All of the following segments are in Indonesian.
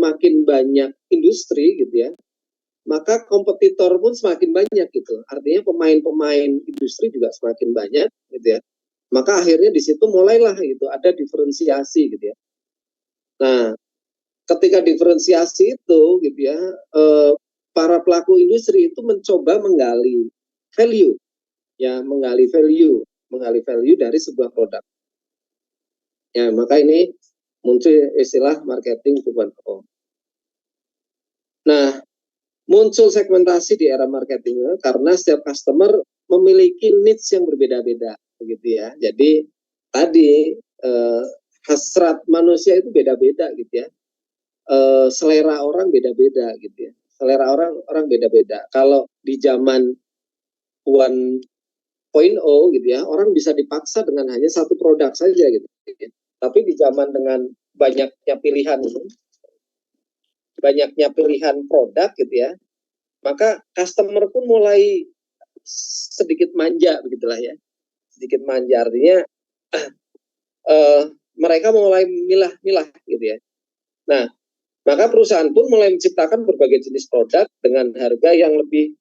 semakin banyak industri gitu ya, maka kompetitor pun semakin banyak gitu. Artinya pemain-pemain industri juga semakin banyak gitu ya. Maka akhirnya di situ mulailah gitu ada diferensiasi gitu ya. Nah, ketika diferensiasi itu gitu ya, para pelaku industri itu mencoba menggali value ya, menggali value dari sebuah produk. Ya, maka ini muncul istilah marketing 2.0. Nah, muncul segmentasi di era marketing karena setiap customer memiliki needs yang berbeda-beda, begitu ya. Jadi tadi hasrat manusia itu beda-beda gitu ya. Selera orang beda-beda gitu ya. Selera orang beda-beda. Kalau di zaman 1.0 gitu ya, orang bisa dipaksa dengan hanya satu produk saja gitu. Tapi di zaman dengan banyaknya pilihan produk gitu ya, maka customer pun mulai sedikit manja begitulah ya, sedikit manja artinya mereka mulai milah-milah gitu ya. Nah, maka perusahaan pun mulai menciptakan berbagai jenis produk dengan harga yang lebih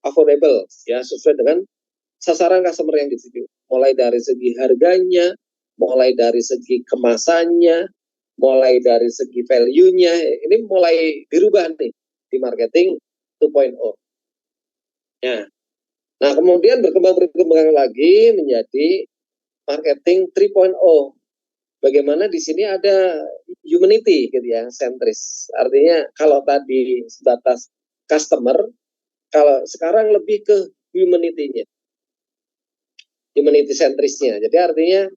affordable ya, sesuai dengan sasaran customer yang dituju. Mulai dari segi harganya, mulai dari segi kemasannya, mulai dari segi value-nya, ini mulai dirubah nih di marketing 2.0. Ya. Nah, kemudian berkembang lagi menjadi marketing 3.0. Bagaimana di sini ada humanity gitu ya, sentris. Artinya kalau tadi sebatas customer, kalau sekarang lebih ke humanity-nya. Humanity sentrisnya. Jadi artinya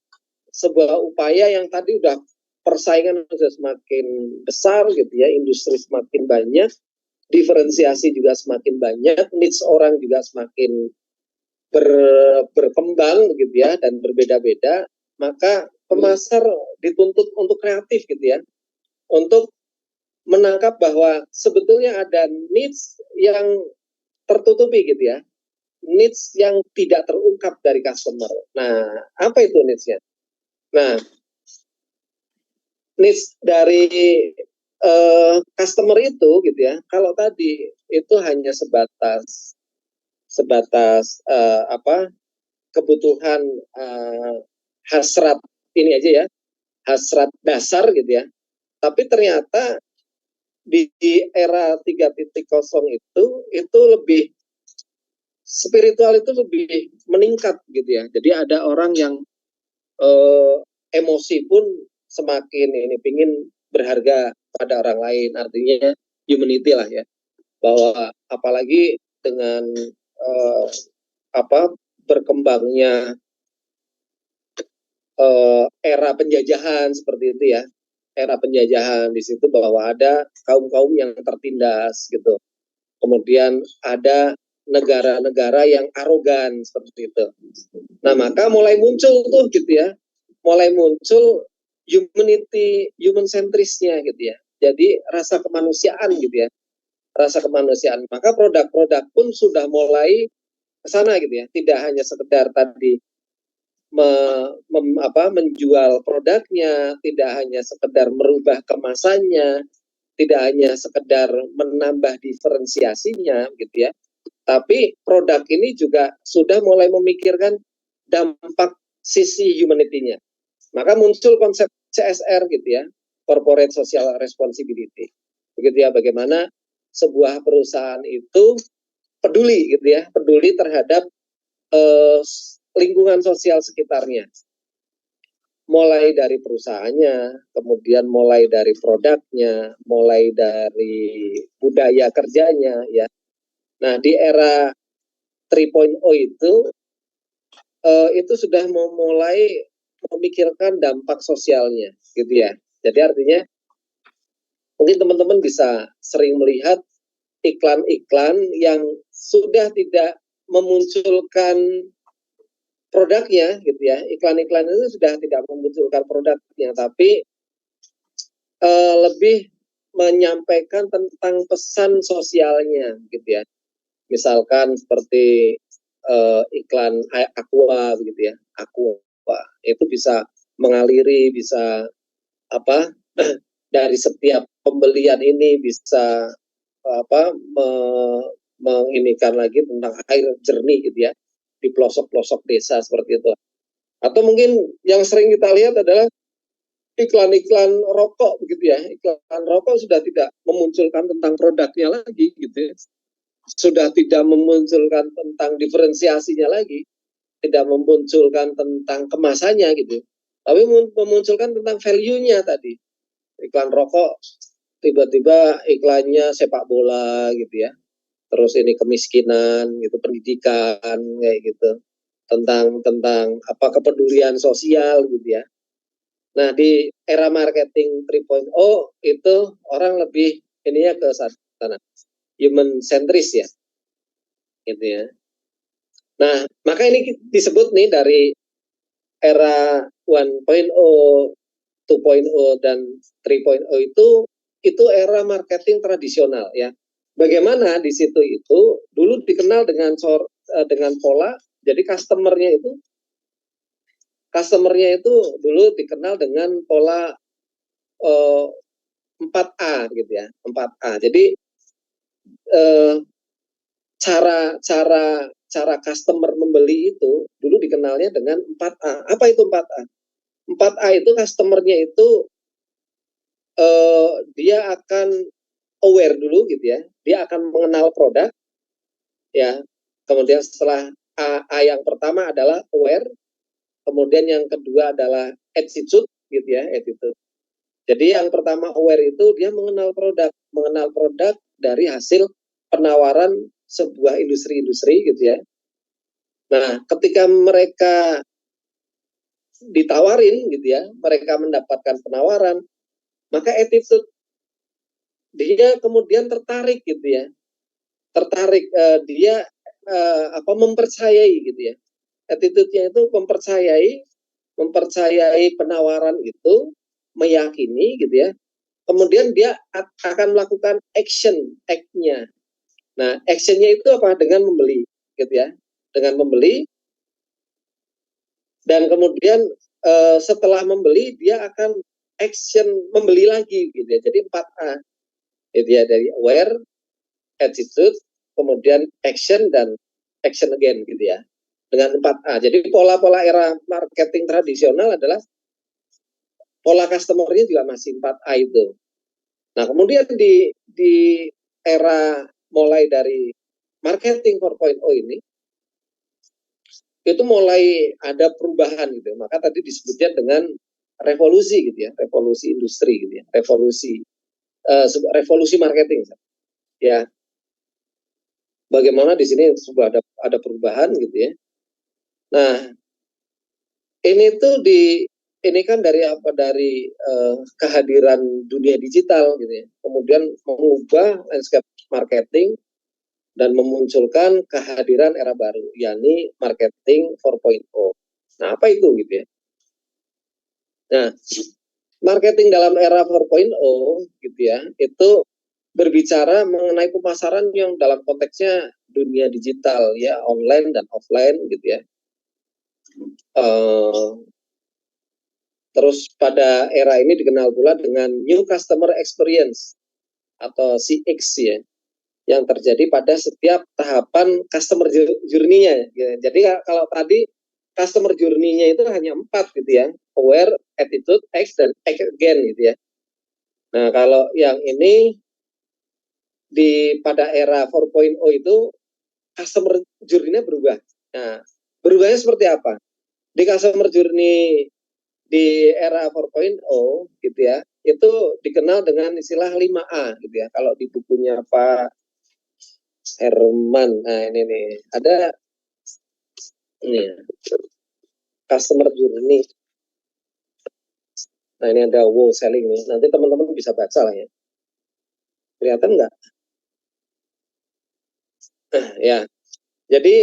sebuah upaya yang tadi udah persaingan sudah semakin besar gitu ya, industri semakin banyak, diferensiasi juga semakin banyak, needs orang juga semakin berkembang gitu ya, dan berbeda-beda, maka pemasar dituntut untuk kreatif gitu ya, untuk menangkap bahwa sebetulnya ada needs yang tertutupi gitu ya, needs yang tidak terungkap dari customer. Nah, apa itu needs-nya? Nah, needs dari customer itu gitu ya, kalau tadi itu hanya sebatas kebutuhan hasrat ini aja ya, hasrat dasar gitu ya. Tapi ternyata di era 3.0 itu lebih spiritual, itu lebih meningkat gitu ya. Jadi ada orang yang emosi pun semakin ini pingin berharga pada orang lain, artinya humanity lah ya. Bahwa apalagi dengan berkembangnya era penjajahan seperti itu ya, era penjajahan di situ bahwa ada kaum-kaum yang tertindas gitu, kemudian ada negara-negara yang arogan seperti itu. Nah, maka mulai muncul tuh gitu ya, mulai muncul humanity, human sentrisnya gitu ya, jadi rasa kemanusiaan gitu ya, rasa kemanusiaan. Maka produk-produk pun sudah mulai ke sana gitu ya, tidak hanya sekedar tadi menjual produknya, tidak hanya sekedar merubah kemasannya, tidak hanya sekedar menambah diferensiasinya gitu ya, tapi produk ini juga sudah mulai memikirkan dampak sisi humanity-nya. Maka muncul konsep CSR gitu ya, corporate social responsibility. Begitu ya, bagaimana sebuah perusahaan itu peduli gitu ya, peduli terhadap lingkungan sosial sekitarnya. Mulai dari perusahaannya, kemudian mulai dari produknya, mulai dari budaya kerjanya ya. Nah, di era 3.0 itu sudah memulai memikirkan dampak sosialnya gitu ya. Jadi artinya mungkin teman-teman bisa sering melihat iklan-iklan yang sudah tidak memunculkan produknya gitu ya. Iklan-iklan itu sudah tidak memunculkan produknya, tapi lebih menyampaikan tentang pesan sosialnya gitu ya. Misalkan seperti iklan Aqua begitu ya, Aqua itu bisa mengaliri, bisa dari setiap pembelian ini bisa menginikan lagi tentang air jernih gitu ya di pelosok-pelosok desa seperti itu. Atau mungkin yang sering kita lihat adalah iklan-iklan rokok gitu ya. Iklan rokok sudah tidak memunculkan tentang produknya lagi gitu ya. Sudah tidak memunculkan tentang diferensiasinya lagi, tidak memunculkan tentang kemasannya gitu. Tapi memunculkan tentang value-nya tadi. Iklan rokok tiba-tiba iklannya sepak bola gitu ya. Terus ini kemiskinan gitu, pendidikan kayak gitu. Tentang apa kepedulian sosial gitu ya. Nah, di era marketing 3.0 itu orang lebih ini ya ke sana, human centris ya, gitu ya. Nah, maka ini disebut nih dari era 1.0, 2.0 dan 3.0 itu era marketing tradisional ya. Bagaimana di situ itu dulu dikenal dengan pola, jadi customernya itu dulu dikenal dengan pola 4A gitu ya, 4A. Jadi eh, cara customer membeli itu dulu dikenalnya dengan 4A. Apa itu 4A? 4A itu customernya itu dia akan aware dulu gitu ya. Dia akan mengenal produk ya. Kemudian setelah A yang pertama adalah aware, kemudian yang kedua adalah attitude gitu ya, attitude. Jadi yang pertama aware itu dia mengenal produk dari hasil penawaran sebuah industri-industri gitu ya. Nah, ketika mereka ditawarin gitu ya, mereka mendapatkan penawaran, maka attitude dia kemudian tertarik gitu ya, tertarik dia mempercayai gitu ya. Attitude-nya itu mempercayai penawaran itu, meyakini gitu ya. Kemudian dia akan melakukan act-nya. Nah, action-nya itu apa? Dengan membeli gitu ya. Dengan membeli dan kemudian setelah membeli dia akan action membeli lagi gitu ya. Jadi 4A gitu ya, dari aware, attitude, kemudian action dan action again gitu ya. Dengan 4A. Jadi pola-pola era marketing tradisional adalah pola customer-nya juga masih 4A itu. Nah, kemudian di era mulai dari marketing 4.0 ini itu mulai ada perubahan gitu. Maka tadi disebutnya dengan revolusi gitu ya, revolusi industri gitu ya, revolusi marketing ya. Bagaimana di sini sudah ada perubahan gitu ya. Nah, ini tuh ini kan dari kehadiran dunia digital gitu ya. Kemudian mengubah landscape marketing dan memunculkan kehadiran era baru, yakni marketing 4.0. Nah, apa itu gitu ya? Nah, marketing dalam era 4.0 gitu ya, itu berbicara mengenai pemasaran yang dalam konteksnya dunia digital ya, online dan offline gitu ya. Terus pada era ini dikenal pula dengan New Customer Experience atau CX ya, yang terjadi pada setiap tahapan customer journey-nya. Ya. Jadi kalau tadi customer journey-nya itu hanya 4 gitu ya, aware, attitude, act, dan act again gitu ya. Nah, kalau yang ini pada era 4.0 itu customer journey-nya berubah. Nah, berubahnya seperti apa? Di customer journey di era 4.0 gitu ya, itu dikenal dengan istilah 5A gitu ya. Kalau di bukunya Pak Herman, nah ini nih, ada ini ya, customer journey. Nah ini ada wow selling nih, nanti teman-teman bisa baca lah ya. Kelihatan nggak? Nah, ya, jadi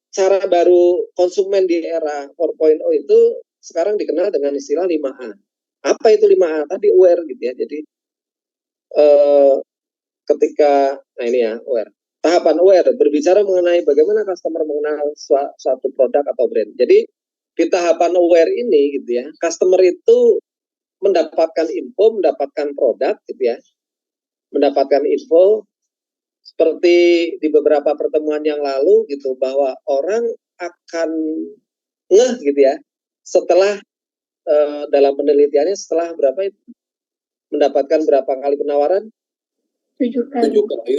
cara baru konsumen di era 4.0 itu sekarang dikenal dengan istilah 5A. Apa itu 5A? Tadi aware gitu ya. Jadi ketika, nah ini ya, aware. Tahapan aware berbicara mengenai bagaimana customer mengenal suatu produk atau brand. Jadi di tahapan aware ini gitu ya, customer itu mendapatkan info, mendapatkan produk gitu ya, mendapatkan info seperti di beberapa pertemuan yang lalu gitu, bahwa orang akan ngeh gitu ya setelah dalam penelitiannya setelah berapa itu mendapatkan berapa kali penawaran? 7 kali. 7 kali,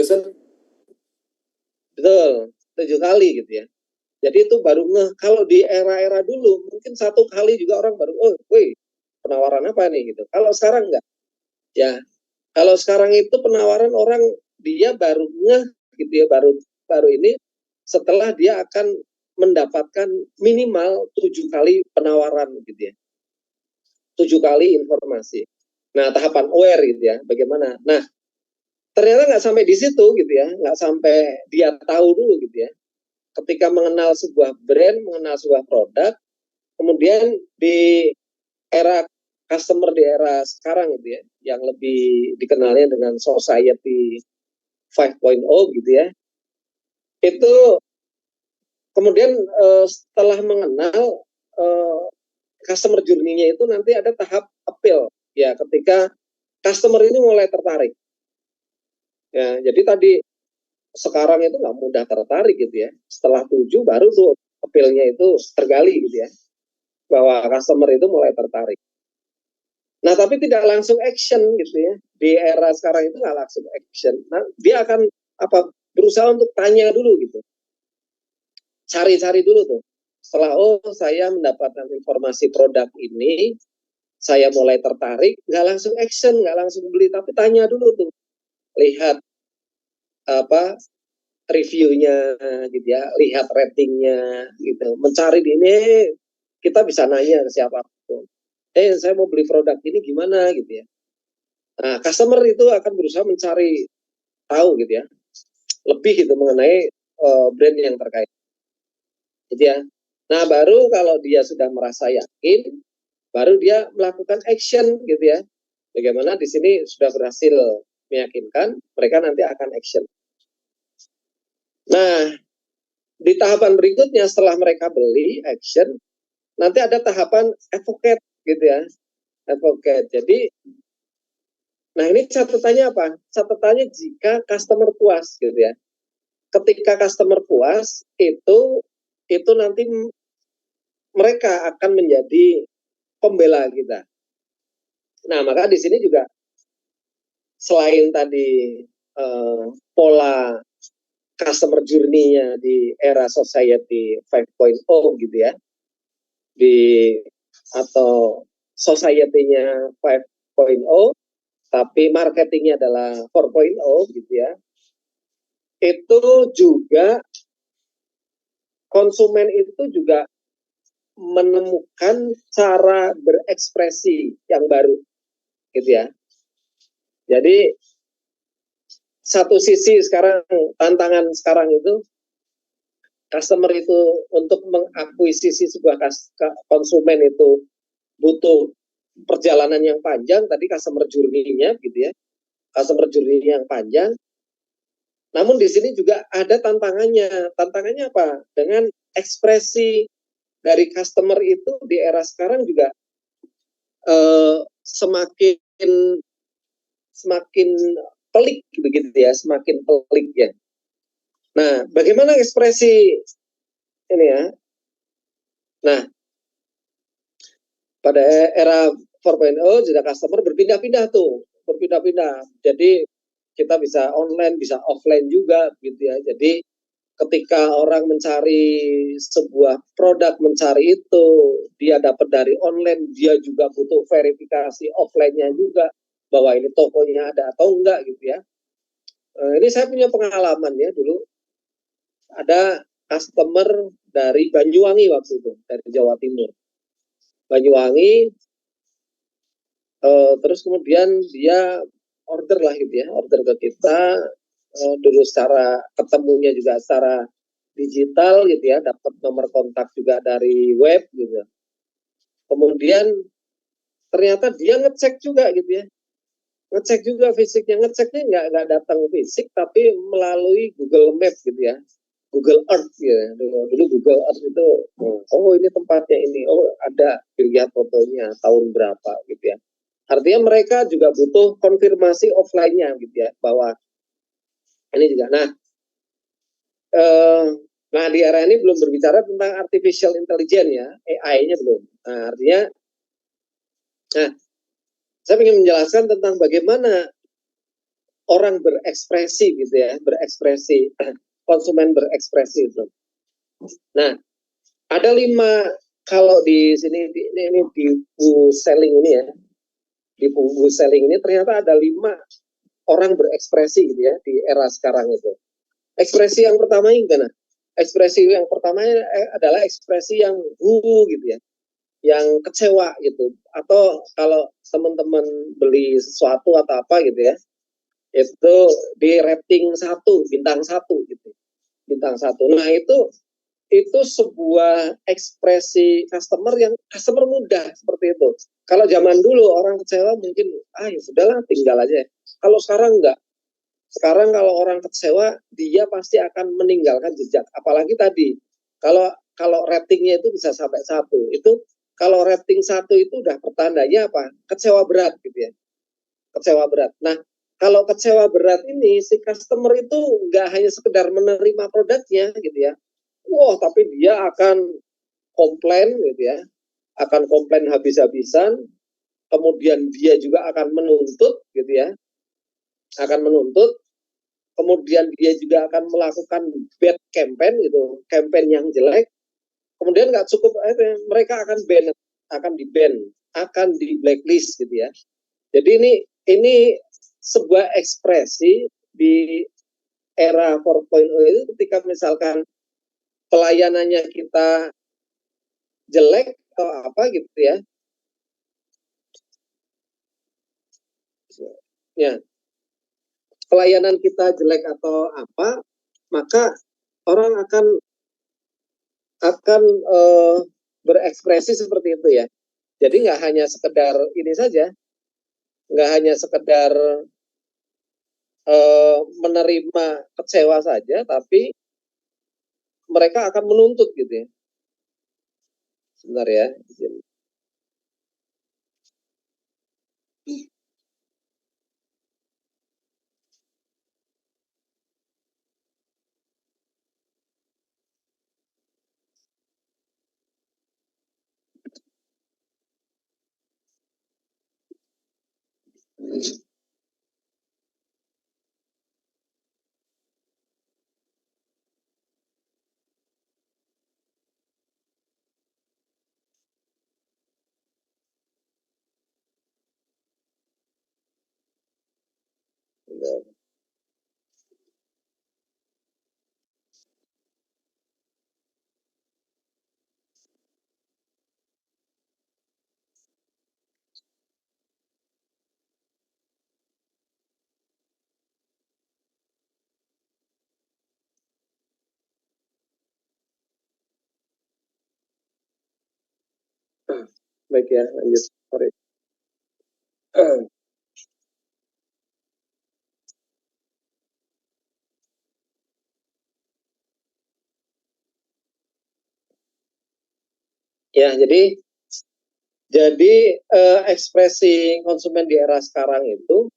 betul, 7 kali gitu ya. Jadi itu baru ngeh. Kalau di era-era dulu mungkin 1 kali juga orang baru, oh, woi, penawaran apa nih gitu. Kalau sekarang enggak, ya. Kalau sekarang itu penawaran orang dia baru ngeh gitu ya, baru ini setelah dia akan mendapatkan minimal 7 kali penawaran gitu ya. 7 kali informasi. Nah, tahapan aware gitu ya, bagaimana. Nah, ternyata nggak sampai di situ gitu ya, nggak sampai dia tahu dulu gitu ya. Ketika mengenal sebuah brand, mengenal sebuah produk, kemudian di era customer di era sekarang gitu ya, yang lebih dikenalnya dengan society 5.0 gitu ya, itu kemudian setelah mengenal customer journey-nya itu nanti ada tahap appeal ya, ketika customer ini mulai tertarik ya. Jadi tadi sekarang itu nggak mudah tertarik gitu ya, setelah 7 baru tuh appeal-nya itu tergali gitu ya, bahwa customer itu mulai tertarik. Nah, tapi tidak langsung action gitu ya. Di era sekarang itu nggak langsung action. Nah, dia akan berusaha untuk tanya dulu gitu. Cari-cari dulu tuh. Setelah, oh, saya mendapatkan informasi produk ini, saya mulai tertarik, nggak langsung action, nggak langsung beli, tapi tanya dulu tuh. Lihat reviewnya gitu ya, lihat ratingnya gitu. Mencari di ini, kita bisa nanya ke siapapun. Saya mau beli produk ini gimana gitu ya. Nah, customer itu akan berusaha mencari tahu gitu ya, lebih gitu mengenai brand yang terkait. Gitu ya. Nah, baru kalau dia sudah merasa yakin, baru dia melakukan action gitu ya. Bagaimana di sini sudah berhasil meyakinkan, mereka nanti akan action. Nah, di tahapan berikutnya setelah mereka beli action, nanti ada tahapan advocate gitu ya. Advocate. Jadi, nah ini catatannya apa? Catatannya jika customer puas gitu ya. Ketika customer puas itu nanti mereka akan menjadi pembela kita. Nah, maka di sini juga selain tadi pola customer journey-nya di era society 5.0 gitu ya, atau society-nya 5.0 tapi marketingnya adalah 4.0 gitu ya, itu juga konsumen itu juga menemukan cara berekspresi yang baru gitu ya. Jadi satu sisi sekarang tantangan sekarang itu customer itu untuk mengakuisisi sebuah konsumen itu butuh perjalanan yang panjang, tadi customer journey-nya gitu ya, customer journey yang panjang. Namun di sini juga ada tantangannya. Tantangannya apa? Dengan ekspresi dari customer itu di era sekarang juga semakin pelik begitu ya, semakin pelik ya. Nah, bagaimana ekspresi ini ya? Nah, pada era 4.0 juga customer berpindah-pindah tuh, berpindah-pindah. Jadi kita bisa online, bisa offline juga gitu ya. Jadi ketika orang mencari sebuah produk, mencari itu, dia dapat dari online, dia juga butuh verifikasi offline-nya juga, bahwa ini tokonya ada atau enggak gitu ya. Ini saya punya pengalaman ya dulu, ada customer dari Banyuwangi waktu itu, dari Jawa Timur. Banyuwangi, terus kemudian dia order lah gitu ya, order ke kita, dulu secara ketemunya juga secara digital gitu ya, dapat nomor kontak juga dari web gitu. Kemudian ternyata dia ngecek juga gitu ya, ngecek juga fisiknya, ngeceknya nggak datang fisik tapi melalui Google Map gitu ya, Google Earth ya. Dulu Google Earth itu, oh ini tempatnya ini, oh ada dilihat fotonya tahun berapa gitu ya. Artinya mereka juga butuh konfirmasi offline-nya gitu ya, bahwa ini juga. Nah di era ini belum berbicara tentang artificial intelligence ya, AI-nya belum. Nah artinya, nah saya ingin menjelaskan tentang bagaimana orang berekspresi gitu ya, berekspresi, konsumen berekspresi itu. Nah, ada 5, kalau di sini ini di buku selling ini ya, di buku selling ini ternyata ada 5 orang berekspresi gitu ya di era sekarang itu. Ekspresi yang pertama ini gimana? Ekspresi yang pertama adalah ekspresi yang gitu ya, yang kecewa gitu. Atau kalau teman-teman beli sesuatu atau apa gitu ya, itu di rating 1, bintang 1 gitu, bintang 1. Nah itu sebuah ekspresi customer mudah seperti itu. Kalau zaman dulu orang kecewa mungkin ya sudahlah tinggal aja. Kalau sekarang enggak. Sekarang kalau orang kecewa dia pasti akan meninggalkan jejak. Apalagi tadi kalau ratingnya itu bisa sampai 1. Itu kalau rating 1 itu udah pertandanya apa? Kecewa berat gitu ya. Kecewa berat. Nah, kalau kecewa berat ini si customer itu nggak hanya sekedar menerima produknya gitu ya. Wah, tapi dia akan komplain gitu ya, akan komplain habis-habisan, kemudian dia juga akan menuntut gitu ya, akan menuntut, kemudian dia juga akan melakukan bad campaign gitu, campaign yang jelek, kemudian nggak cukup, mereka akan di-ban, akan di blacklist gitu ya. Jadi ini sebuah ekspresi di era 4.0 itu ketika misalkan pelayanannya kita jelek atau apa gitu ya. Ya, pelayanan kita jelek atau apa, maka orang akan berekspresi seperti itu ya. Jadi nggak hanya sekedar ini saja, nggak hanya sekedar menerima kecewa saja, tapi mereka akan menuntut gitu ya. Sebentar ya. Baik ya, lanjut. Sorry. Ya, jadi ekspresi konsumen di era sekarang itu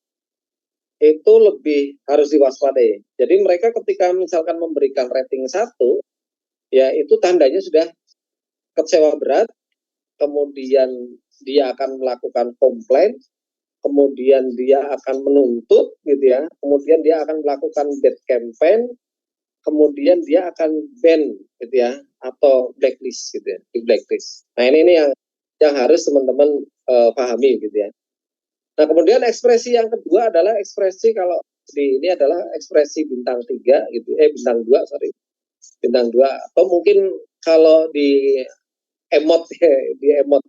lebih harus diwaspadai. Jadi mereka ketika misalkan memberikan rating 1, ya itu tandanya sudah kecewa berat, kemudian dia akan melakukan komplain, kemudian dia akan menuntut gitu ya, kemudian dia akan melakukan bad campaign, kemudian dia akan ban gitu ya, atau blacklist gitu ya, di blacklist. Nah ini yang harus teman-teman pahami gitu ya. Nah kemudian ekspresi yang kedua adalah ekspresi kalau di ini adalah ekspresi bintang 3 gitu, bintang 2 sorry, bintang 2 atau mungkin kalau di emot ya, di emot.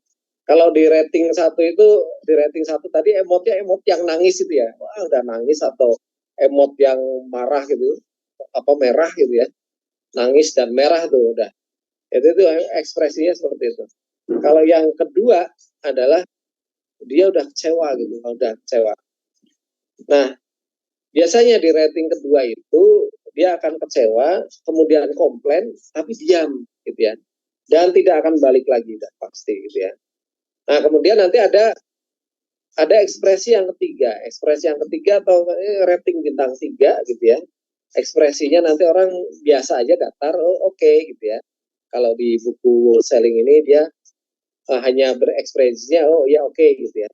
Kalau di rating 1 itu, di rating 1 tadi emotnya emot yang nangis itu ya, wah udah nangis, atau emot yang marah gitu, apa merah gitu ya, nangis dan merah tuh udah. Itu ekspresinya seperti itu. Kalau yang kedua adalah dia udah kecewa gitu, udah kecewa. Nah, biasanya di rating kedua itu dia akan kecewa, kemudian komplain, tapi diam gitu ya, dan tidak akan balik lagi, pasti gitu ya. Nah, kemudian nanti ada ada ekspresi yang ketiga. Ekspresi yang ketiga atau rating bintang 3 gitu ya. Ekspresinya nanti orang biasa aja datar, oh oke gitu ya. Kalau di buku selling ini dia hanya berekspresinya, oh ya oke gitu ya.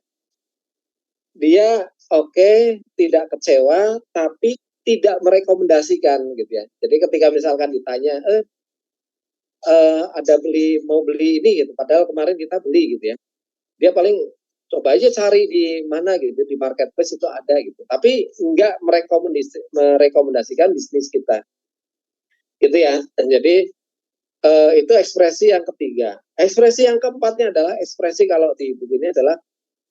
Dia oke, tidak kecewa, tapi tidak merekomendasikan gitu ya. Jadi ketika misalkan ditanya, ada mau beli ini gitu, padahal kemarin kita beli gitu ya. Dia paling coba aja cari di mana gitu, di marketplace itu ada gitu. Tapi enggak merekomendasikan bisnis kita. Gitu ya. Dan jadi itu ekspresi yang ketiga. Ekspresi yang keempatnya adalah ekspresi kalau di buku ini adalah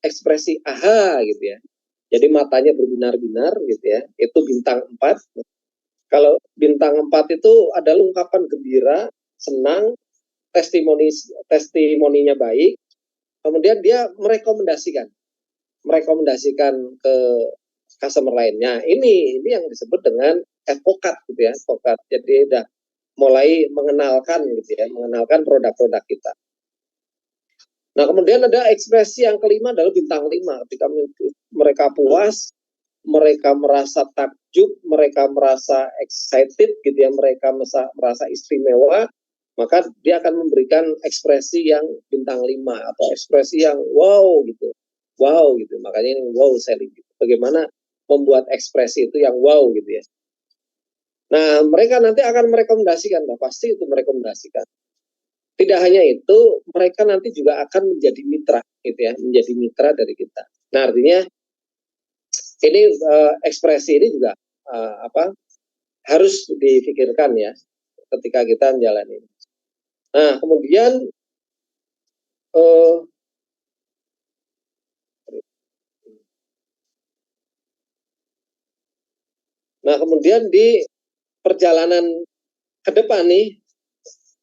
ekspresi aha gitu ya. Jadi matanya berbinar-binar gitu ya. Itu bintang 4. Kalau bintang 4 itu ada ungkapan gembira, senang, testimoninya baik, kemudian dia merekomendasikan ke customer lainnya. Ini yang disebut dengan advokat gitu ya, advokat. Jadi udah mulai mengenalkan gitu ya, mengenalkan produk-produk kita. Nah, kemudian ada ekspresi yang kelima adalah bintang 5. Ketika mereka puas, mereka merasa takjub, mereka merasa excited gitu ya, mereka merasa istimewa, maka dia akan memberikan ekspresi yang bintang 5 atau ekspresi yang wow gitu. Wow gitu. Makanya ini wow selling gitu. Bagaimana membuat ekspresi itu yang wow gitu ya. Nah, mereka nanti akan merekomendasikan, pasti itu merekomendasikan. Tidak hanya itu, mereka nanti juga akan menjadi mitra gitu ya, menjadi mitra dari kita. Nah, artinya ini ekspresi ini juga harus difikirkan ya ketika kita menjalani. Nah, kemudian di perjalanan ke depan nih,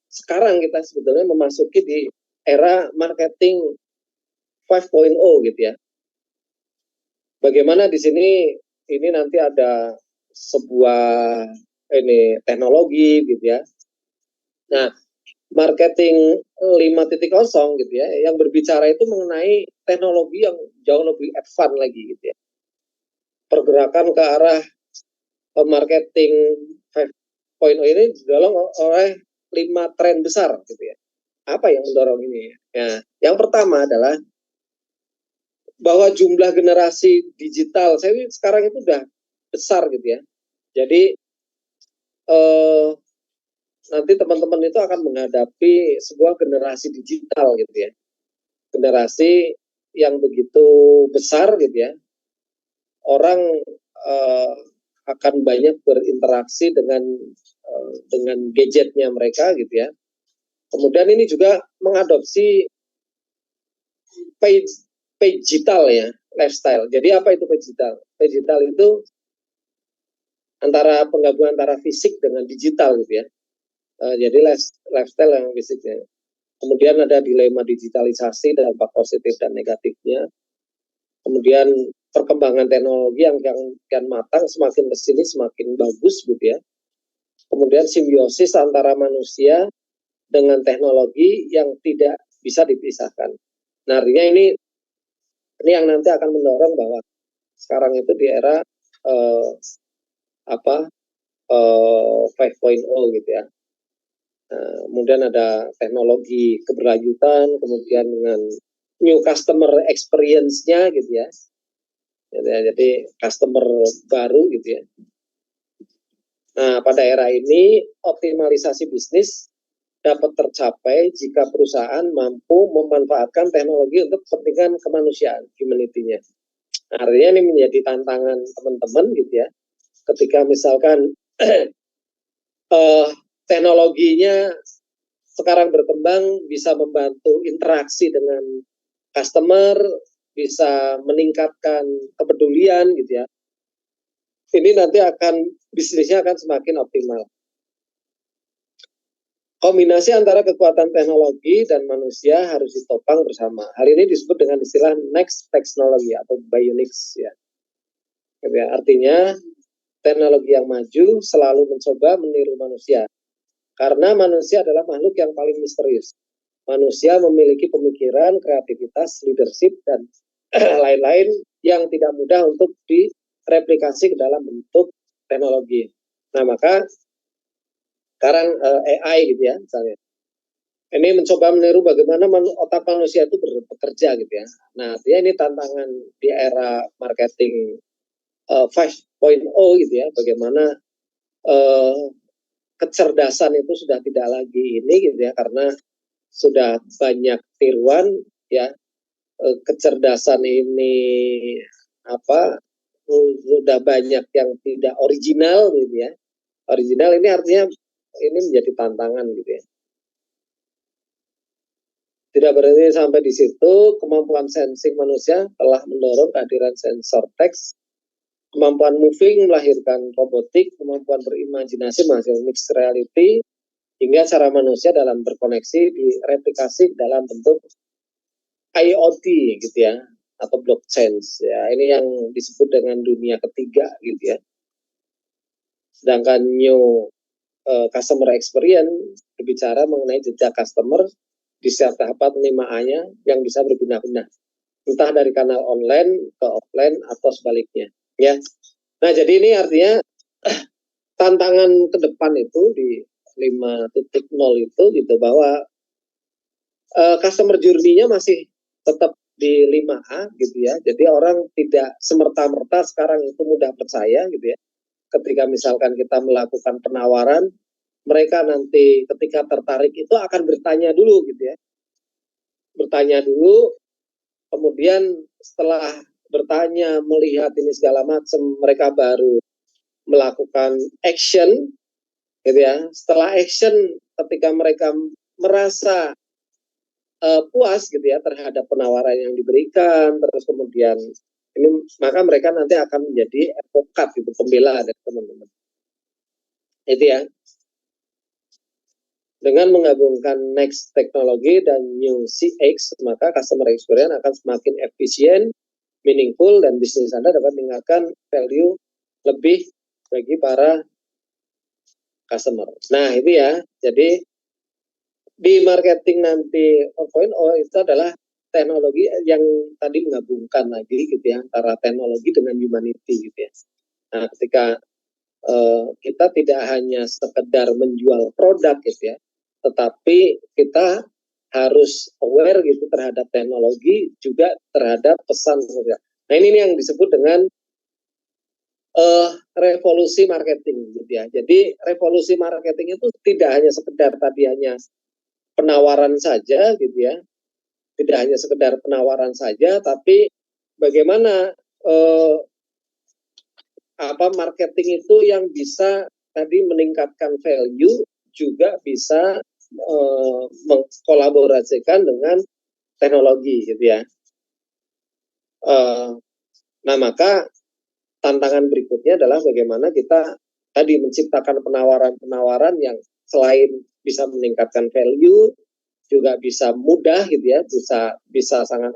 sekarang kita sebetulnya memasuki di era marketing 5.0 gitu ya. Bagaimana di sini ini nanti ada sebuah teknologi gitu ya. Nah, marketing 5.0 gitu ya, yang berbicara itu mengenai teknologi yang jauh lebih advance lagi gitu ya. Pergerakan ke arah marketing 5.0 ini didorong oleh 5 tren besar gitu ya. Apa yang mendorong ini? Ya, yang pertama adalah bahwa jumlah generasi digital saya sekarang itu udah besar gitu ya. Jadi nanti teman-teman itu akan menghadapi sebuah generasi digital gitu ya. Generasi yang begitu besar gitu ya. Orang akan banyak berinteraksi dengan gadgetnya mereka gitu ya. Kemudian ini juga mengadopsi page digital ya, lifestyle. Jadi apa itu page digital? Page digital itu antara penggabungan antara fisik dengan digital gitu ya. Jadi lifestyle yang fisiknya. Kemudian ada dilema digitalisasi, dampak positif dan negatifnya. Kemudian perkembangan teknologi yang kian matang, semakin kesini semakin bagus gitu ya. Kemudian simbiosis antara manusia dengan teknologi yang tidak bisa dipisahkan. Nah, artinya ini yang nanti akan mendorong bahwa sekarang itu di era 5.0 gitu ya. Kemudian ada teknologi keberlanjutan, kemudian dengan new customer experience-nya gitu ya. Jadi customer baru gitu ya. Nah, pada era ini optimalisasi bisnis dapat tercapai jika perusahaan mampu memanfaatkan teknologi untuk kepentingan kemanusiaan, humanity-nya. Nah, artinya ini menjadi tantangan teman-teman gitu ya. Ketika misalkan teknologinya sekarang berkembang, bisa membantu interaksi dengan customer, bisa meningkatkan kepedulian gitu ya. Ini nanti bisnisnya akan semakin optimal. Kombinasi antara kekuatan teknologi dan manusia harus ditopang bersama. Hal ini disebut dengan istilah next technology atau bionics ya. Artinya teknologi yang maju selalu mencoba meniru manusia. Karena manusia adalah makhluk yang paling misterius. Manusia memiliki pemikiran, kreativitas, leadership, dan lain-lain yang tidak mudah untuk direplikasi ke dalam bentuk teknologi. Nah, maka sekarang AI gitu ya misalnya. Ini mencoba meniru bagaimana otak manusia itu bekerja gitu ya. Nah, artinya ini tantangan di era marketing 5.0 gitu ya, bagaimana kecerdasan itu sudah tidak lagi ini gitu ya, karena sudah banyak tiruan ya, kecerdasan ini apa sudah banyak yang tidak original gitu ya. Original ini artinya ini menjadi tantangan gitu ya. Tidak berhenti sampai di situ, kemampuan sensing manusia telah mendorong kehadiran sensor teks, kemampuan moving melahirkan robotik, kemampuan berimajinasi menghasilkan mixed reality, hingga cara manusia dalam berkoneksi direplikasi dalam bentuk IoT gitu ya, atau blockchain ya. Ini yang disebut dengan dunia ketiga gitu ya. Sedangkan new customer experience berbicara mengenai jejak customer di setiap tahapan 5A-nya yang bisa berguna-guna, entah dari kanal online ke offline atau sebaliknya ya. Nah, jadi ini artinya tantangan ke depan itu di 5.0 itu gitu, bahwa customer journey-nya masih tetap di 5A gitu ya. Jadi orang tidak semerta-merta sekarang itu mudah percaya gitu ya. Ketika misalkan kita melakukan penawaran, mereka nanti ketika tertarik itu akan bertanya dulu gitu ya. Bertanya dulu, kemudian setelah bertanya, melihat ini segala macam, mereka baru melakukan action gitu ya. Setelah action, ketika mereka merasa puas gitu ya terhadap penawaran yang diberikan, terus kemudian ini, maka mereka nanti akan menjadi advokat gitu, pembela dari teman-teman. Itu ya. Dengan menggabungkan next teknologi dan new CX, maka customer experience akan semakin efisien, meaningful, dan bisnis Anda dapat meningkatkan value lebih bagi para customer. Nah, itu ya. Jadi di marketing nanti 4.0 itu adalah teknologi yang tadi menggabungkan lagi gitu ya, antara teknologi dengan humanity gitu ya. Nah, ketika kita tidak hanya sekedar menjual produk gitu ya, tetapi kita harus aware gitu terhadap teknologi, juga terhadap pesan. Nah, ini yang disebut dengan revolusi marketing gitu ya. Jadi revolusi marketing itu tidak hanya sekedar tadi hanya penawaran saja gitu ya, tidak hanya sekedar penawaran saja, tapi bagaimana marketing itu yang bisa tadi meningkatkan value, juga bisa mengkolaborasikan dengan teknologi gitu ya. Nah, maka tantangan berikutnya adalah bagaimana kita tadi menciptakan penawaran-penawaran yang selain bisa meningkatkan value, juga bisa mudah gitu ya, bisa sangat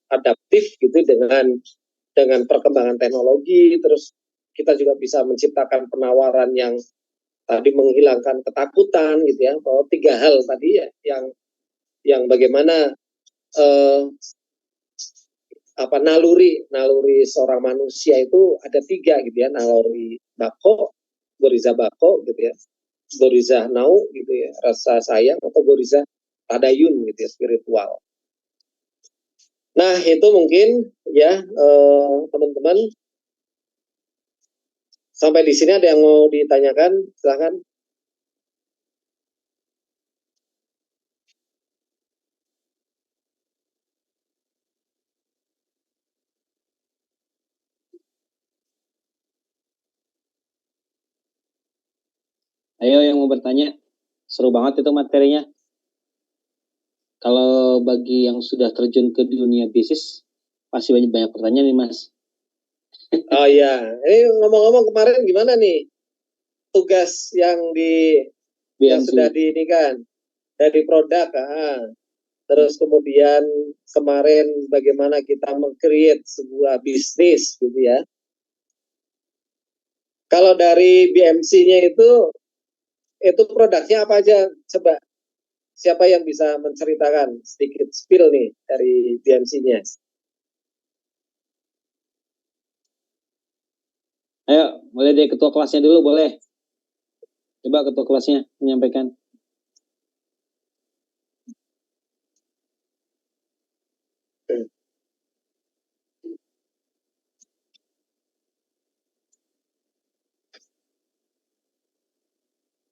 adaptif gitu dengan perkembangan teknologi. Terus kita juga bisa menciptakan penawaran yang tadi menghilangkan ketakutan gitu ya, bahwa 3 hal tadi ya, yang bagaimana naluri seorang manusia itu ada 3 gitu ya, naluri bako, goriza bako gitu ya, goriza nau gitu ya, rasa sayang, atau goriza tadayun gitu ya, spiritual. Nah, itu mungkin ya teman-teman. Sampai di sini ada yang mau ditanyakan? Silahkan. Ayo yang mau bertanya, seru banget itu materinya. Kalau bagi yang sudah terjun ke dunia bisnis, pasti banyak pertanyaan nih Mas. Oh iya, ini ngomong-ngomong kemarin gimana nih tugas yang yang sudah di ini kan dari produk, terus kemudian kemarin bagaimana kita meng-create sebuah bisnis gitu ya. Kalau dari BMC-nya itu produknya apa aja? Coba siapa yang bisa menceritakan sedikit spill nih dari BMC-nya? Ayo, mulai dari ketua kelasnya dulu, boleh. Coba ketua kelasnya menyampaikan.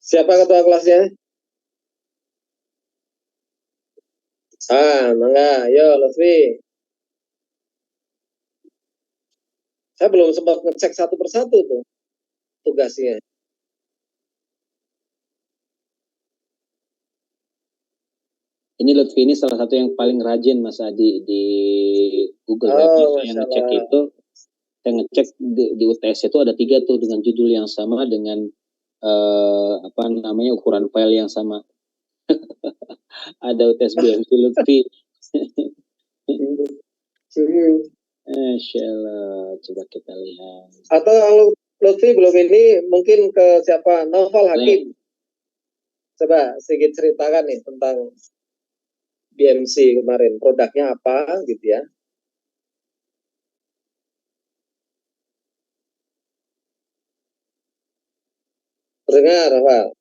Siapa ketua kelasnya? Mangga, yo Lutfi. Saya belum sempat ngecek satu persatu tuh tugasnya. Ini Lutfi ini salah satu yang paling rajin Mas Adi di Google Web. Saya ngecek itu, saya ngecek di UTS itu ada 3 tuh dengan judul yang sama dengan ukuran file yang sama. Ada UTS BMC Lutfi. Insyaallah, coba kita lihat. Atau kalau Lutfi belum ini, mungkin ke siapa? Novel Hakim. Coba sedikit ceritakan nih tentang BMC kemarin, produknya apa gitu ya. Dengar, Pak.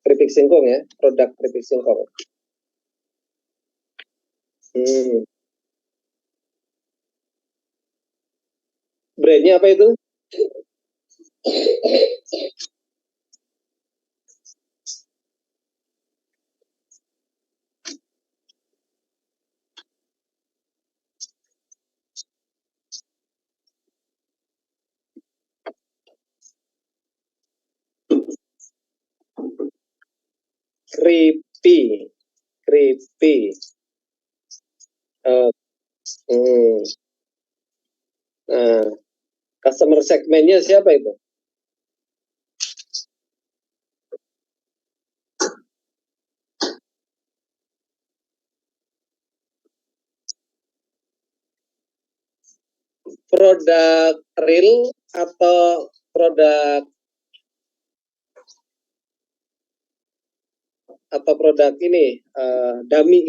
Keripik singkong ya, produk keripik singkong. Brandnya apa itu? Creepy. Nah, customer segmennya siapa itu? Produk real atau produk ini dummy?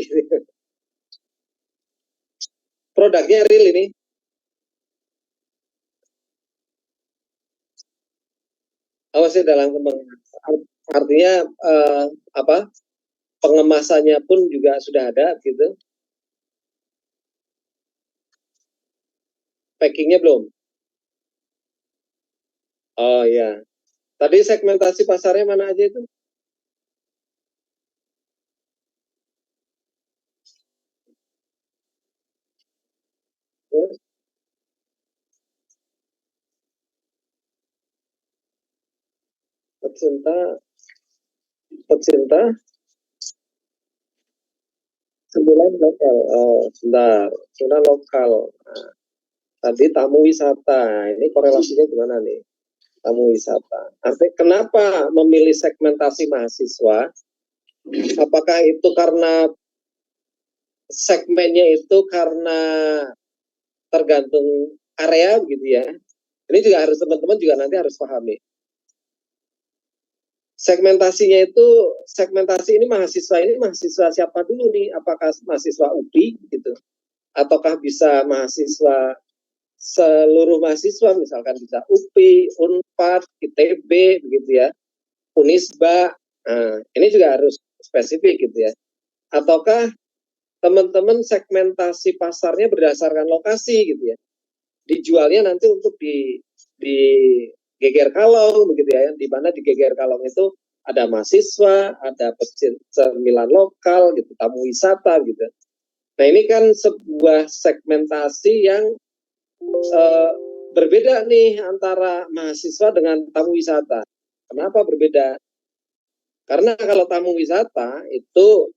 Produknya real ini. Masih dalam kembangan. Artinya pengemasannya pun juga sudah ada gitu. Packingnya belum. Oh ya. Tadi segmentasi pasarnya mana aja itu? Pecinta 9 lokal. Sebentar, 9 lokal. Nah, tadi tamu wisata. Ini korelasinya gimana nih? Tamu wisata. Artinya kenapa memilih segmentasi mahasiswa? Apakah itu karena segmennya itu karena tergantung area gitu ya? Ini juga harus teman-teman juga nanti harus pahami. Segmentasinya itu, segmentasi ini mahasiswa siapa dulu nih? Apakah mahasiswa UPI gitu? Ataukah bisa mahasiswa seluruh mahasiswa, misalkan bisa UPI, Unpad, ITB begitu ya, Unisba. Nah, ini juga harus spesifik gitu ya. Ataukah teman-teman segmentasi pasarnya berdasarkan lokasi gitu ya? Dijualnya nanti untuk di Geger Kalong begitu ya, di mana di Geger Kalong itu ada mahasiswa, ada cemilan lokal gitu, tamu wisata gitu. Nah, ini kan sebuah segmentasi yang berbeda nih antara mahasiswa dengan tamu wisata. Kenapa berbeda? Karena kalau tamu wisata itu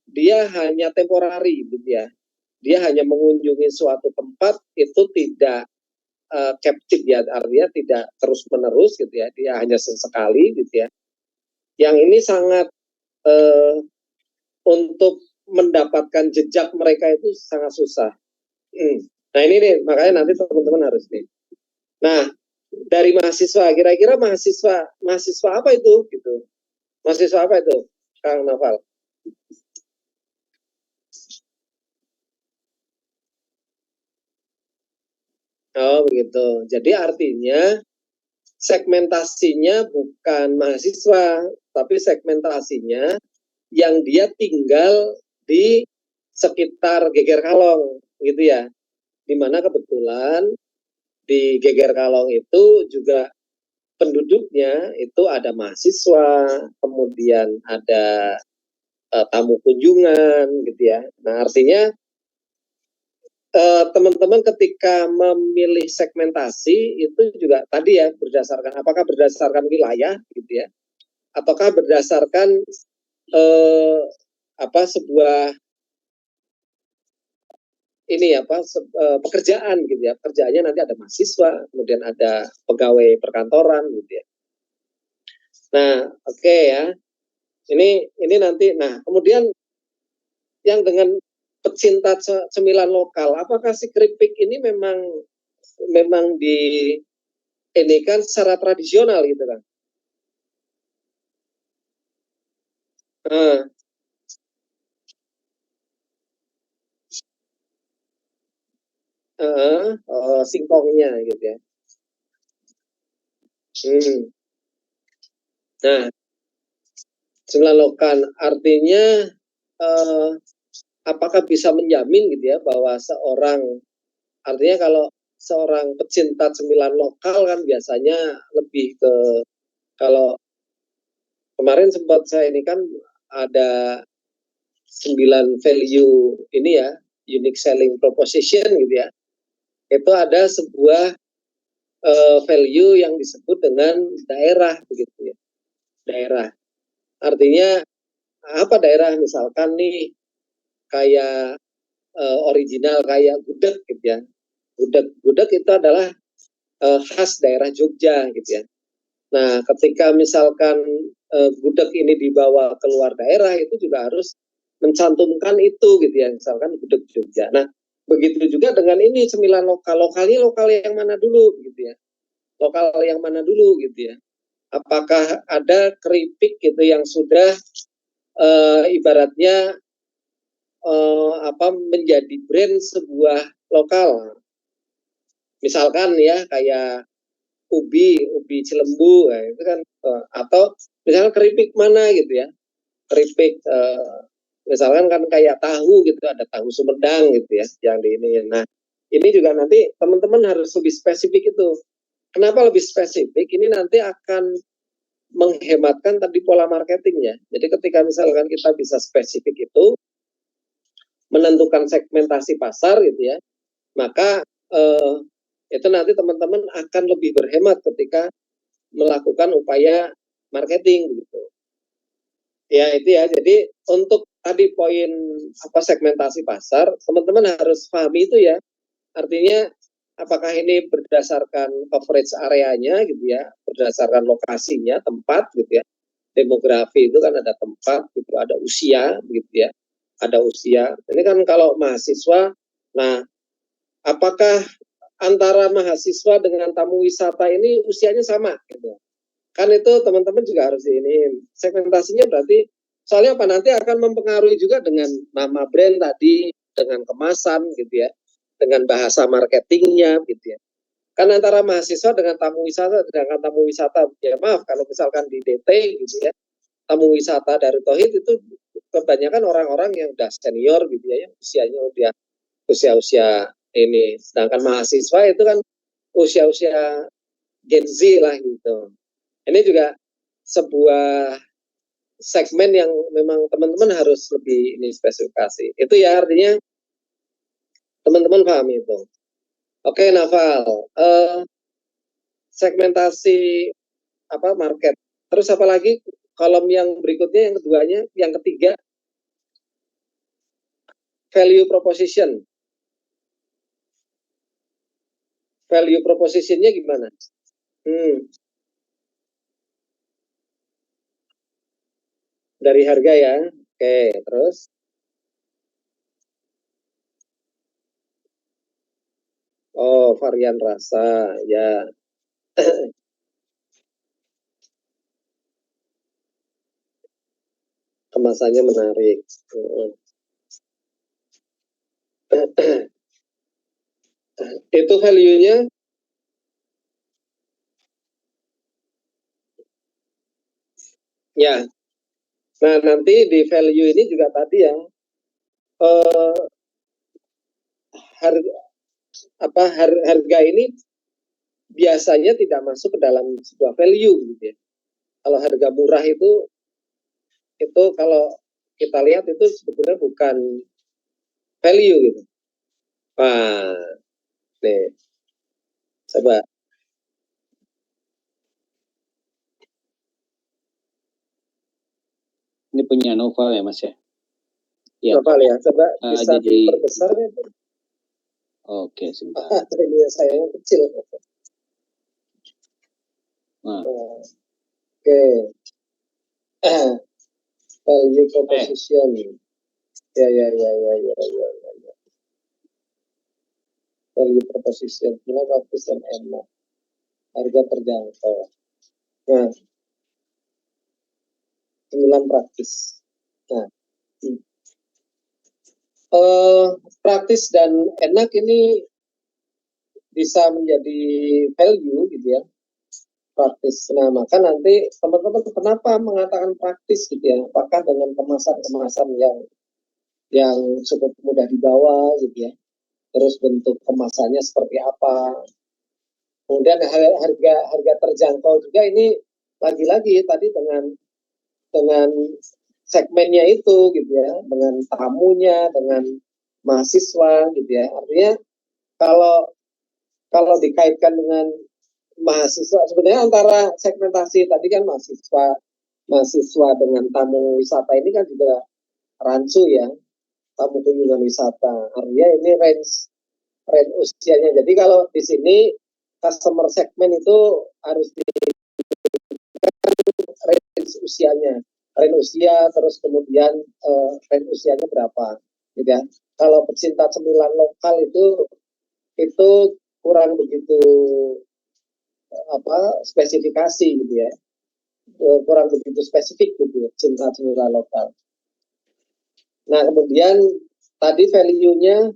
dia hanya temporari gitu ya. Dia hanya mengunjungi suatu tempat, itu tidak captive ya, artinya tidak terus menerus gitu ya, dia hanya sesekali gitu ya. Yang ini sangat untuk mendapatkan jejak mereka itu sangat susah. Nah ini nih, makanya nanti teman-teman harus nih. Nah, dari mahasiswa. Kira-kira mahasiswa apa itu gitu? Mahasiswa apa itu, Kang Noval? Oh begitu. Jadi artinya segmentasinya bukan mahasiswa, tapi segmentasinya yang dia tinggal di sekitar Geger Kalong, gitu ya. Dimana kebetulan di Geger Kalong itu juga penduduknya itu ada mahasiswa, kemudian ada tamu kunjungan, gitu ya. Nah artinya teman-teman ketika memilih segmentasi itu juga tadi ya berdasarkan apakah berdasarkan wilayah gitu ya, ataukah berdasarkan sebuah ini pekerjaan gitu ya, pekerjaannya nanti ada mahasiswa, kemudian ada pegawai perkantoran gitu ya. Nah oke ya, ini nanti, nah kemudian yang dengan pecinta cemilan lokal, apakah si keripik ini memang di ini kan secara tradisional gitu kan? Singkongnya gitu ya. Nah, cemilan lokal artinya apakah bisa menjamin gitu ya bahwa artinya kalau seorang pecinta cemilan lokal kan biasanya lebih ke, kalau kemarin sempat saya ini kan ada 9 value ini ya, unique selling proposition gitu ya. Itu ada sebuah value yang disebut dengan daerah begitu ya. Daerah. Artinya apa daerah, misalkan nih kayak original kayak gudeg gitu ya. Gudeg itu adalah khas daerah Jogja gitu ya. Nah, ketika misalkan gudeg ini dibawa keluar daerah itu juga harus mencantumkan itu gitu ya, misalkan gudeg Jogja. Nah, begitu juga dengan ini cemilan lokalnya lokal yang mana dulu gitu ya. Lokal yang mana dulu gitu ya. Apakah ada keripik gitu yang sudah ibaratnya menjadi brand sebuah lokal, misalkan ya kayak ubi Cilembu, ya, itu kan atau misalnya keripik mana gitu ya, keripik misalkan kan kayak tahu gitu, ada tahu Sumedang gitu ya yang di ini. Nah ini juga nanti teman-teman harus lebih spesifik itu. Kenapa lebih spesifik? Ini nanti akan menghematkan tadi pola marketingnya. Jadi ketika misalkan kita bisa spesifik itu, menentukan segmentasi pasar gitu ya, maka itu nanti teman-teman akan lebih berhemat ketika melakukan upaya marketing gitu. Ya itu ya. Jadi untuk tadi poin segmentasi pasar, teman-teman harus pahami itu ya. Artinya apakah ini berdasarkan coverage areanya gitu ya, berdasarkan lokasinya, tempat gitu ya. Demografi itu kan ada tempat gitu, ada usia gitu ya. Ada usia. Ini kan kalau mahasiswa, nah apakah antara mahasiswa dengan tamu wisata ini usianya sama gitu. Kan itu teman-teman juga harus ini segmentasinya, berarti soalnya apa, nanti akan mempengaruhi juga dengan nama brand tadi, dengan kemasan gitu ya, dengan bahasa marketingnya gitu ya. Kan antara mahasiswa dengan tamu wisata, sedangkan tamu wisata ya maaf kalau misalkan di DT gitu ya, tamu wisata dari Tauhid itu kebanyakan orang-orang yang udah senior gitu ya, yang usianya udah usia-usia ini, sedangkan mahasiswa itu kan usia-usia Gen Z lah gitu. Ini juga sebuah segmen yang memang teman-teman harus lebih ini spesifikasi. Itu ya artinya teman-teman paham itu. Oke, Naval, segmentasi market. Terus apa lagi kolom yang berikutnya, yang keduanya, yang ketiga, value proposition. Value propositionnya gimana? Dari harga ya. Oke, terus varian rasa ya. Kemasannya menarik. Itu value-nya ya. Nah, nanti di value ini juga tadi ya, harga ini biasanya tidak masuk ke dalam sebuah value gitu ya. Kalau harga murah itu kalau kita lihat itu sebetulnya bukan value gitu. Nah, nih, coba. Ini punya Noval ya Mas ya? Ya. Noval ya, coba bisa jadi... diperbesar ya. Oke, sebentar. Ini saya yang kecil. Nah. Oke. Value proposition. Ya. Value proposition. Ini bagus dan enak. Harga terjangkau. Nah. 9 praktis. Nah. Praktis dan enak ini bisa menjadi value gitu ya, praktis. Nah, maka nanti teman-teman kenapa mengatakan praktis gitu ya, apakah dengan kemasan-kemasan yang cukup mudah dibawa gitu ya, terus bentuk kemasannya seperti apa, kemudian harga terjangkau juga. Ini lagi-lagi tadi dengan segmennya itu gitu ya, dengan tamunya, dengan mahasiswa gitu ya. Artinya kalau dikaitkan dengan mahasiswa, sebenarnya antara segmentasi tadi kan mahasiswa dengan tamu wisata ini kan juga rancu ya, tamu kunjungan wisata. Artinya ini range usianya. Jadi kalau di sini customer segmen itu harus di range usianya, range usia, terus kemudian range usianya berapa, gitu ya. Kalau pecinta cemilan lokal itu kurang begitu spesifikasi gitu ya, kurang begitu spesifik gitu ya, cinta cemilan lokal. Nah, kemudian tadi value-nya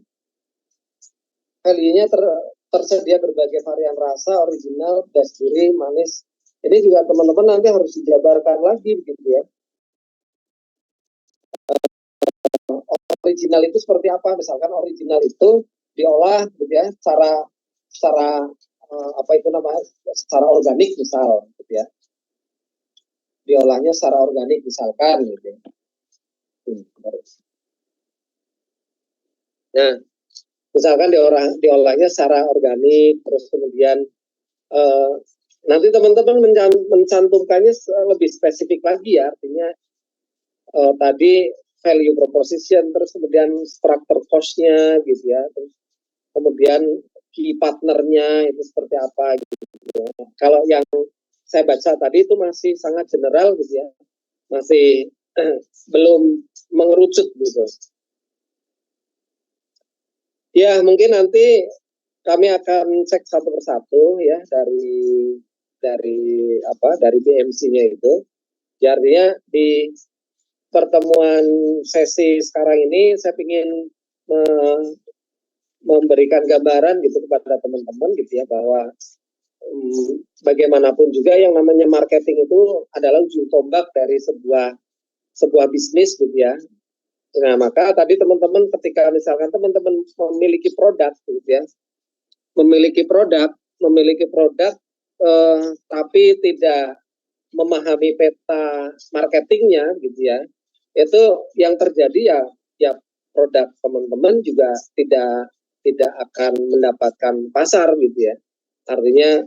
tersedia berbagai varian rasa, original, pedas, gurih, manis. Ini juga teman-teman nanti harus dijabarkan lagi gitu ya. Original itu seperti apa? Misalkan original itu diolah gitu ya, secara secara organik misal gitu ya. Diolahnya secara organik misalkan gitu ya. Nah, misalkan diolahnya secara organik, terus kemudian nanti teman-teman mencantumkannya lebih spesifik lagi ya, artinya tadi value proposition, terus kemudian structure cost-nya gitu ya, terus kemudian key partnernya itu seperti apa gitu ya. Kalau yang saya baca tadi itu masih sangat general gitu ya, masih belum mengerucut gitu. Ya, mungkin nanti kami akan cek satu persatu ya dari BMC-nya itu. Ya, artinya di pertemuan sesi sekarang ini saya ingin memberikan gambaran gitu kepada teman-teman gitu ya, bahwa bagaimanapun juga yang namanya marketing itu adalah ujung tombak dari sebuah bisnis gitu ya. Nah, maka tadi teman-teman ketika misalkan teman-teman memiliki produk gitu ya, memiliki produk tapi tidak memahami peta marketingnya gitu ya, itu yang terjadi ya produk teman-teman juga tidak akan mendapatkan pasar gitu ya. Artinya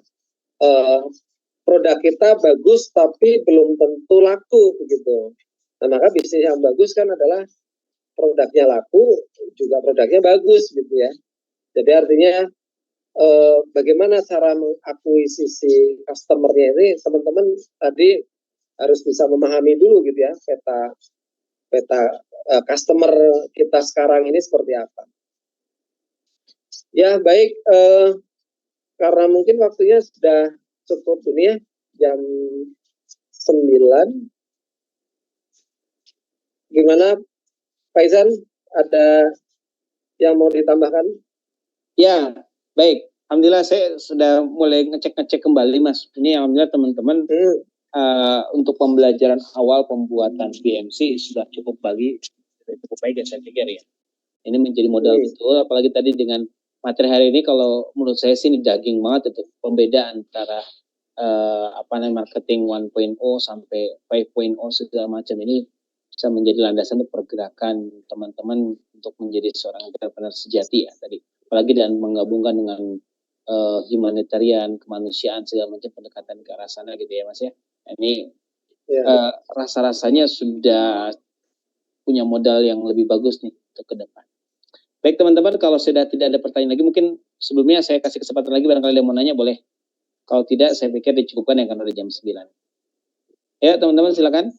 produk kita bagus tapi belum tentu laku begitu. Nah, maka bisnis yang bagus kan adalah produknya laku, juga produknya bagus gitu ya. Jadi artinya bagaimana cara mengakuisisi customer-nya ini, teman-teman tadi harus bisa memahami dulu gitu ya, peta customer kita sekarang ini seperti apa. Ya baik, karena mungkin waktunya sudah cukup ini ya, jam 9. Gimana Pak Izan, ada yang mau ditambahkan? Ya, baik. Alhamdulillah saya sudah mulai ngecek kembali Mas. Ini alhamdulillah teman-teman untuk pembelajaran awal pembuatan PMC sudah cukup baik ya saya pikir ya. Ini menjadi modal betul, apalagi tadi dengan materi hari ini kalau menurut saya sih ini daging banget itu pembeda antara marketing 1.0 sampai 5.0 segala macam ini bisa menjadi landasan untuk pergerakan teman-teman untuk menjadi seorang entrepreneur sejati ya tadi. Apalagi dan menggabungkan dengan humanitarian, kemanusiaan segala macam pendekatan ke arah sana gitu ya Mas ya. Ini rasa-rasanya sudah punya modal yang lebih bagus nih untuk ke depan. Baik teman-teman, kalau sudah tidak ada pertanyaan lagi, mungkin sebelumnya saya kasih kesempatan lagi barangkali yang mau nanya boleh. Kalau tidak, saya pikir dicukupkan ya karena udah jam 9. Ya teman-teman silakan.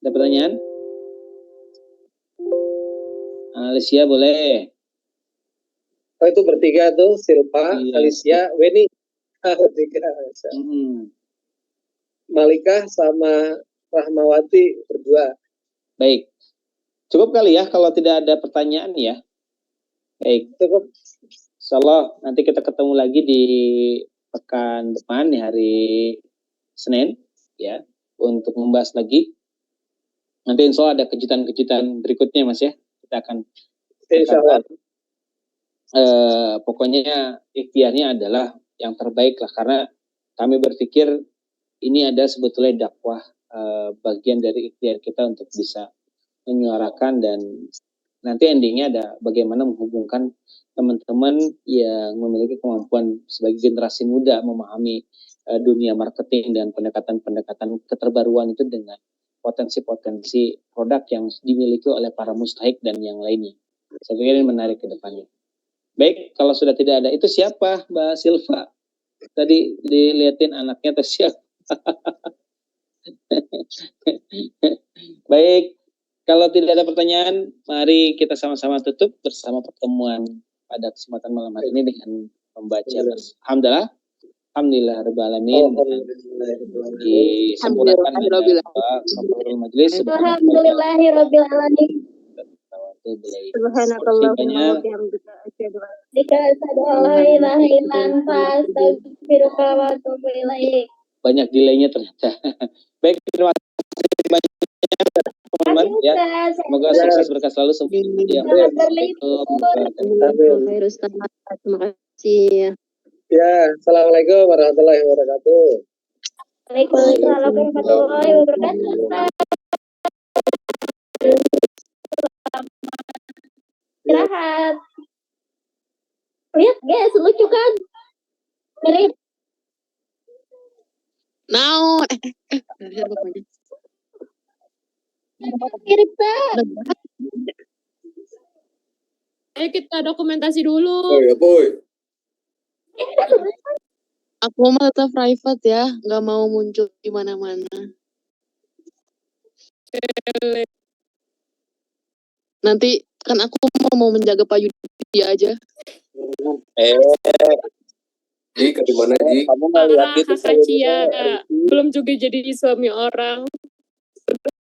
Ada pertanyaan? Alicia boleh. Oh itu bertiga tuh, Silpa, Alicia, Weni. Bertiga. Malika sama Rahmawati berdua. Baik. Cukup kali ya kalau tidak ada pertanyaan ya. Baik. Cukup. Insyaallah nanti kita ketemu lagi di pekan depan di hari Senin ya untuk membahas lagi. Nanti insya Allah ada kejutan-kejutan berikutnya Mas ya. Kita akan pokoknya ikhtiarnya adalah yang terbaik lah karena kami berpikir ini ada sebetulnya dakwah bagian dari ikhtiar kita untuk bisa menyuarakan dan nanti endingnya ada bagaimana menghubungkan teman-teman yang memiliki kemampuan sebagai generasi muda memahami dunia marketing dan pendekatan-pendekatan keterbaruan itu dengan potensi-potensi produk yang dimiliki oleh para mustahik dan yang lainnya. Saya pikir ini menarik ke depannya. Baik, kalau sudah tidak ada, itu siapa Mbak Silva? Tadi dilihatin anaknya atau siapa? Baik. Kalau tidak ada pertanyaan, mari kita sama-sama tutup bersama pertemuan pada kesempatan malam hari ini dengan membaca Alhamdulillah. Rabbil alamin. Disempurnakan oleh Kafurul Majelis. Alhamdulillahirabbil alamin. Subhanakallahumma wa bihamdika asyhadu an la ilaha illa anta astaghfiruka wa atubu ilaik. Banyak delaynya ternyata. Baik, terima kasih banyak teman-teman ya. Semoga sukses berkah selalu Ya. Terima kasih. Ya, assalamualaikum warahmatullahi wabarakatuh. Waalaikumsalam warahmatullahi wabarakatuh. Istirahat. Lihat guys, lucu kan? Mirip. Naon? Mirip tak? Ayo kita dokumentasi dulu. Oh ya, boy. Aku mah tetap private ya, nggak mau muncul di mana-mana. Nanti kan aku mau menjaga Pak Yudi aja. Ji, ke mana Ji? Parah, kakak Cia belum juga jadi suami orang.